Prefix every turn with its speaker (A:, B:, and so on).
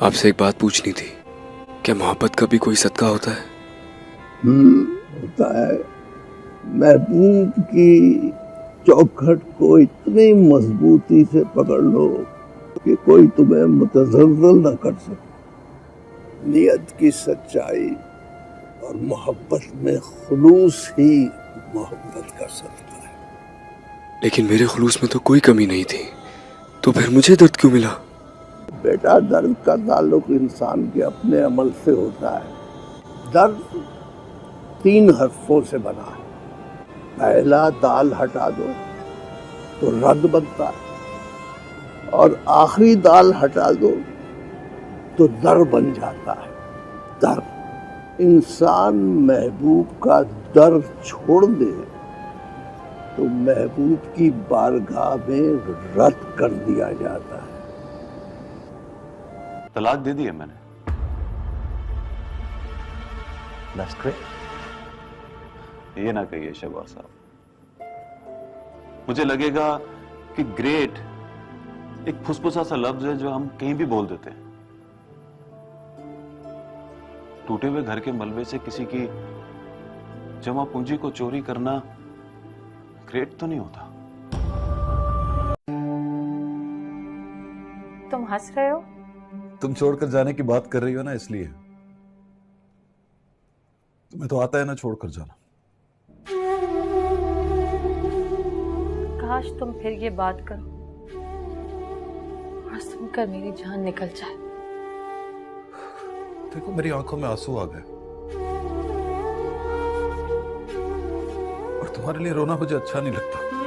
A: आपसे एक बात पूछनी थी। क्या मोहब्बत का भी कोई सदका होता है?
B: होता है। महबूब की चौखट को इतनी मजबूती से पकड़ लो कि कोई तुम्हें मुतज़ल्ज़ल न कर सके। नियत की सच्चाई और मोहब्बत में खुलूस ही मोहब्बत का सदका है।
A: लेकिन मेरे खुलूस में तो कोई कमी नहीं थी, तो फिर मुझे दर्द क्यों मिला?
B: बेटा, दर्द का ताल्लुक इंसान के अपने अमल से होता है। दर्द 3 हर्फों से बना है। पहला दाल हटा दो तो रद बनता है, और आखिरी दाल हटा दो तो दर बन जाता है। दर। इंसान महबूब का दर छोड़ दे तो महबूब की बारगाह में रद कर दिया जाता है।
C: तलाक दे दी है मैंने।
D: That's great.
C: ये ना कहिए शहबाज साहब, मुझे लगेगा कि ग्रेट एक फुसफुसा सा लफ्ज है जो हम कहीं भी बोल देते हैं। टूटे हुए घर के मलबे से किसी की जमा पूंजी को चोरी करना ग्रेट तो नहीं होता।
E: तुम हंस रहे हो?
D: तुम छोड़कर जाने की बात कर रही हो ना, इसलिए। तुम्हें तो आता है ना छोड़कर जाना।
E: काश तुम फिर ये बात करो और सुनकर मेरी जान निकल जाए।
D: देखो, मेरी आंखों में आंसू आ गए, और तुम्हारे लिए रोना मुझे अच्छा नहीं लगता।